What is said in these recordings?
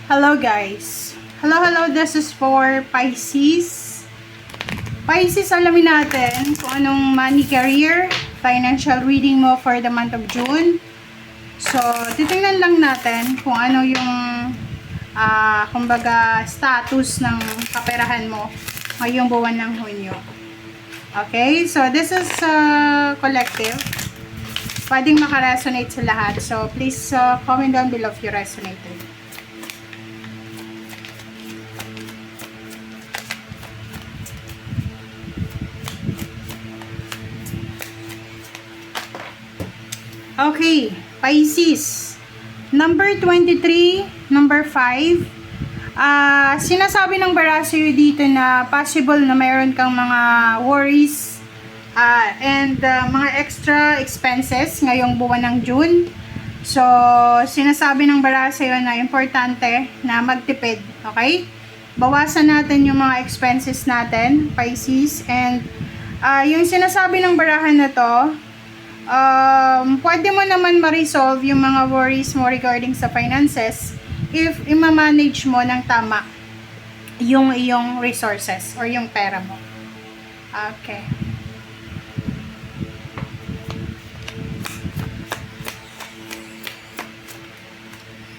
Hello guys. Hello, this is for Pisces. Pisces, alamin natin kung anong money, career, financial reading mo for the month of June. So, titingnan lang natin kung ano yung kumbaga status ng kaperahan mo ngayong buwan ng Hunyo. Okay, so this is collective. Pwedeng makaresonate sa lahat. So, please comment down below if you resonated. Okay, Pisces. Number 23, number 5. Sinasabi ng Barasyo dito na possible na mayroon kang mga worries and mga extra expenses ngayong buwan ng June. So, sinasabi ng Barasyo na importante na magtipid, okay? Bawasan natin yung mga expenses natin, Pisces. And yung sinasabi ng barahan na to, pwede mo naman ma-resolve yung mga worries mo regarding sa finances if ima-manage mo ng tama yung iyong resources or yung pera mo. Okay.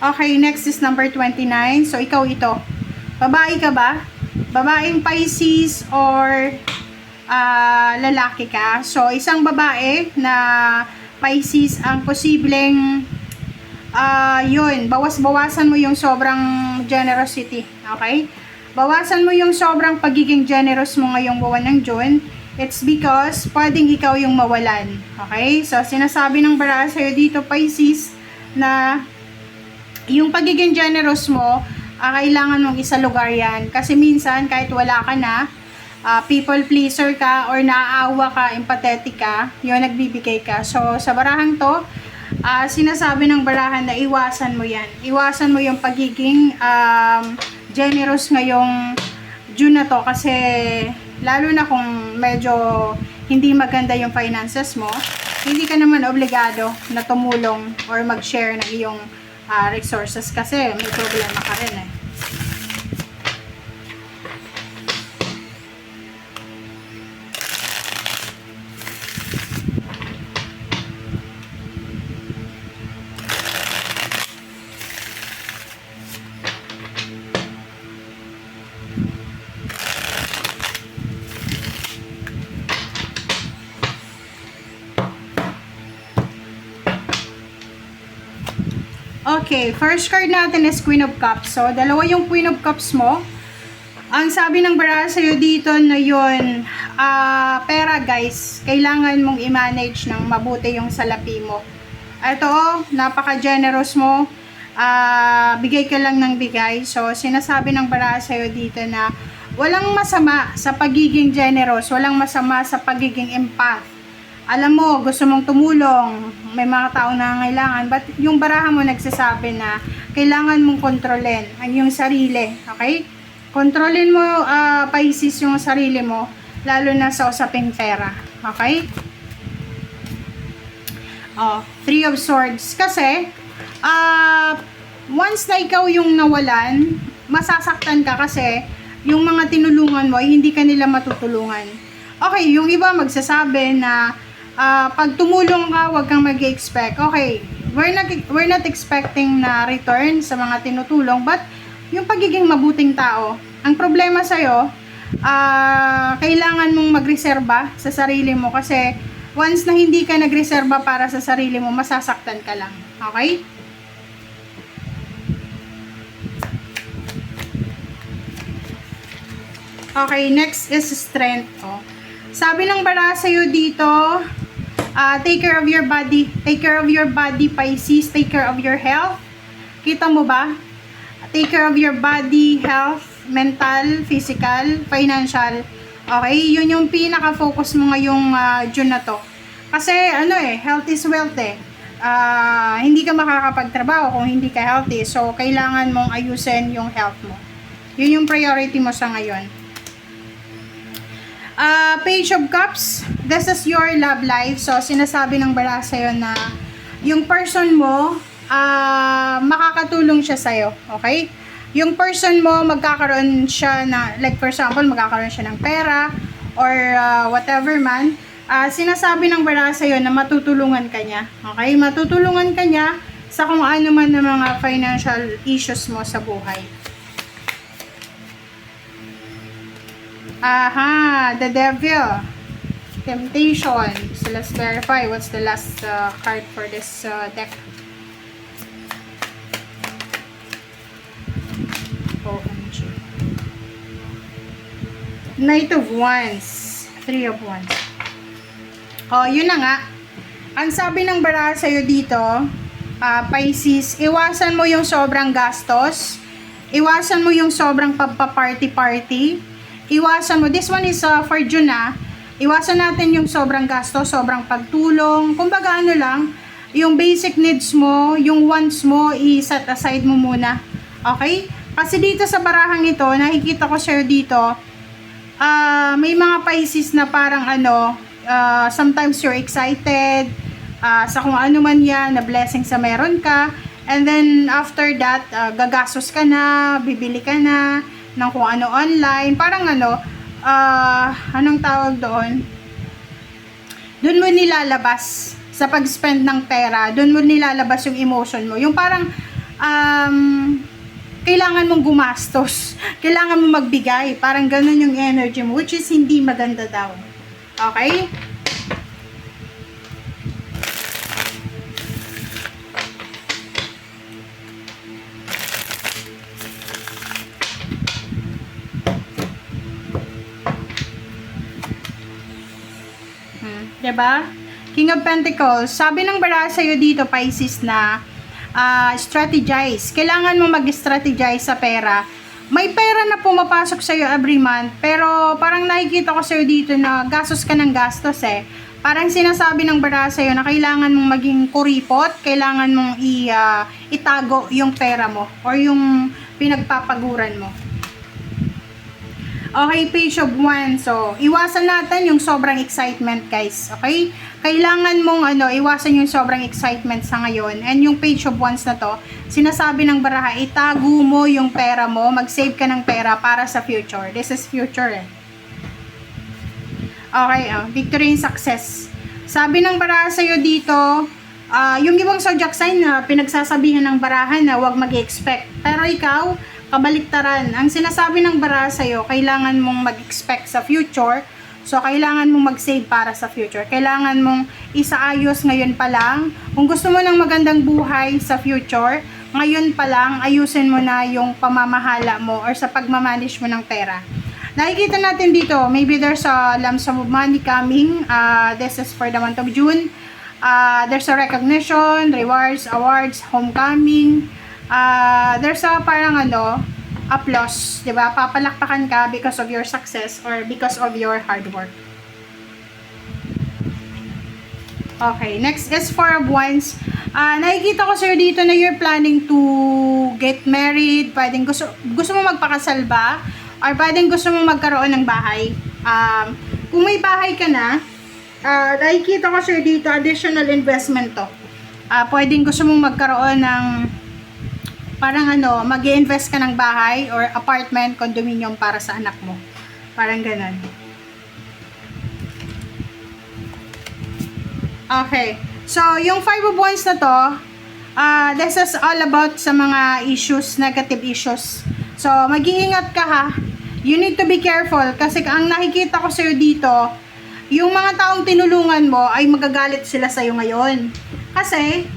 Okay, next is number 29. So, ikaw ito. Babae ka ba? Babaeng Pisces or lalaki ka. So, isang babae na Pisces ang posibleng yun, bawas-bawasan mo yung sobrang generosity. Okay? Bawasan mo yung sobrang pagiging generous mo ngayong buwan ng June. It's because pwedeng ikaw yung mawalan. Okay? So, sinasabi ng bara sa'yo dito, Pisces, na yung pagiging generous mo, kailangan mong isalugar yan. Kasi minsan, kahit wala ka na, people pleaser ka or naaawa ka, empathetic ka, yun, nagbibigay ka. So, sa barahang to, sinasabi ng barahan na iwasan mo yan. Iwasan mo yung pagiging generous ngayong June na to kasi lalo na kung medyo hindi maganda yung finances mo, hindi ka naman obligado na tumulong or mag-share ng iyong resources kasi may problema ka rin eh. Okay, first card natin is Queen of Cups. So, dalawa yung Queen of Cups mo. Ang sabi ng bara sa'yo dito na yun, pera guys, kailangan mong i-manage ng mabuti yung salapi mo. Ito, napaka-generous mo. Bigay ka lang ng bigay. So, sinasabi ng bara sa'yo dito na walang masama sa pagiging generous, walang masama sa pagiging empath. Alam mo, gusto mong tumulong, may mga taong nangangailangan, but yung baraha mo nagsasabi na kailangan mong kontrolin ang iyong sarili, okay? Kontrolin mo, Pisces, yung sarili mo, lalo na sa usaping pera, okay? Three of Swords. Kasi, once na ikaw yung nawalan, masasaktan ka kasi yung mga tinulungan mo, hindi ka nila matutulungan. Okay, yung iba magsasabi na pag tumulong ka, huwag kang mag-expect. Okay, we're not expecting na return sa mga tinutulong, but yung pagiging mabuting tao, ang problema sa'yo, kailangan mong magreserba sa sarili mo kasi once na hindi ka nagreserba para sa sarili mo, masasaktan ka lang. Okay? Okay, next is Strength. Sabi ng bara sa'yo dito, take care of your body. Take care of your body, Pisces. Take care of your health. Kita mo ba? Take care of your body, health, mental, physical, financial. Okay? Yun yung pinaka-focus mo ngayong June na to. Kasi, health is wealth eh. Hindi ka makakapagtrabaho kung hindi ka healthy. So, kailangan mong ayusin yung health mo. Yun yung priority mo sa ngayon. Page of Cups, this is your love life. So, sinasabi ng bara sa'yo na yung person mo, makakatulong siya sa'yo. Okay? yung person mo, magkakaroon siya na, like for example, magkakaroon siya ng pera, or whatever man, sinasabi ng bara sa'yo na matutulungan ka niya. Okay? Matutulungan ka niya sa kung ano man ng mga financial issues mo sa buhay. Aha, the devil. Temptation. So, let's verify what's the last card for this deck. OMG. Knight of Wands. Three of Wands. Oh, yun na nga. Ang sabi ng bara sa'yo dito, Pisces, iwasan mo yung sobrang gastos. Iwasan mo yung sobrang pagpa-party-party. Iwasan mo. This one is for June, Iwasan natin yung sobrang gastos, sobrang pagtulong. Kumbaga ano lang, yung basic needs mo, yung wants mo, i-set aside mo muna. Okay? Kasi dito sa barahang ito, nakikita ko sa'yo dito, may mga Pisces na parang sometimes you're excited sa kung ano man yan, na blessing sa meron ka, and then after that, gagastos ka na, bibili ka na ng kung ano online, parang anong tawag doon? Doon mo nilalabas sa pag-spend ng pera, doon mo nilalabas yung emotion mo, yung parang kailangan mong gumastos, kailangan mong magbigay, parang ganun yung energy mo, which is hindi maganda daw. Okay? Diba? King of Pentacles, sabi ng bara sa'yo dito, Pisces, na strategize. Kailangan mo mag-strategize sa pera. May pera na pumapasok sa'yo every month, pero parang nakikita ko sa'yo dito na gastos ka ng gastos Parang sinasabi ng bara sa'yo na kailangan mong maging kuripot, kailangan mong itago yung pera mo or yung pinagpapaguran mo. Okay, Page of Wands. So, iwasan natin yung sobrang excitement, guys. Okay? Kailangan mong iwasan yung sobrang excitement sa ngayon. And yung Page of Wands na to, sinasabi ng baraha, itago mo yung pera mo, mag-save ka ng pera para sa future. This is future Okay, victory and success. Sabi ng baraha sa'yo dito, yung ibang zodiac sign na pinagsasabihan ng barahan na huwag mag-expect. Pero ikaw, kabaliktaran. Ang sinasabi ng bara sa'yo, kailangan mong mag-expect sa future. So, kailangan mong mag-save para sa future. Kailangan mong isaayos ngayon pa lang. Kung gusto mo ng magandang buhay sa future, ngayon pa lang, ayusin mo na yung pamamahala mo or sa pagmamanage mo ng pera. Nakikita natin dito, maybe there's a lump sum of money coming. This is for the month of June. There's a recognition, rewards, awards, homecoming. There's a parang applause, 'di ba? Papalakpakan ka because of your success or because of your hard work. Okay, next is Four of Wands. Nakikita ko sir dito na you're planning to get married, pwedeng gusto mo magpakasal ba? Or pwedeng gusto mo magkaroon ng bahay. Kung may bahay ka na, nakikita ko sir dito additional investment to. Pwedeng gusto mong magkaroon ng parang mag-i-invest ka ng bahay or apartment, condominium para sa anak mo. Parang ganun. Okay. So, yung Five of Wands na to, this is all about sa mga issues, negative issues. So, mag-iingat ka ha. You need to be careful kasi ang nakikita ko sa'yo dito, yung mga taong tinulungan mo ay magagalit sila sa'yo ngayon. Kasi,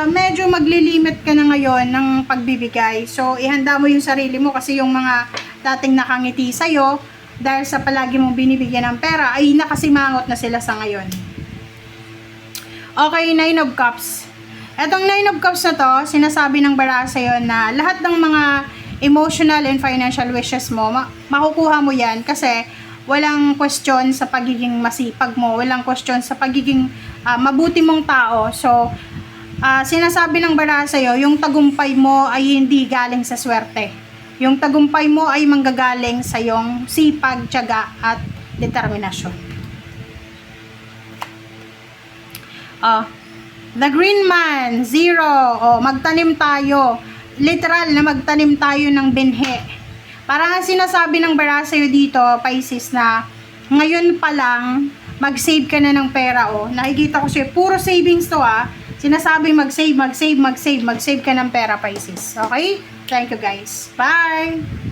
medyo maglilimit ka na ngayon ng pagbibigay. So, ihanda mo yung sarili mo kasi yung mga dating nakangiti sa'yo, dahil sa palagi mong binibigyan ng pera, ay nakasimangot na sila sa ngayon. Okay, Nine of Cups. Etong Nine of Cups na to, sinasabi ng bara sa'yo na lahat ng mga emotional and financial wishes mo, makukuha mo yan kasi walang question sa pagiging masipag mo, walang question sa pagiging mabuti mong tao. So, sinasabi ng bara sa'yo, yung tagumpay mo ay hindi galing sa swerte. Yung tagumpay mo ay manggagaling sa yung sipag, tiyaga, at determinasyon. The Green Man, 0. Magtanim tayo literal na magtanim tayo ng binhi. Parang ang sinasabi ng bara sa'yo dito, Pisces, na ngayon pa lang, mag-save ka na ng pera, oh. Nakikita ko siya, puro savings to, ah. Sinasabing mag-save ka ng pera, Pisces. Okay? Thank you, guys. Bye!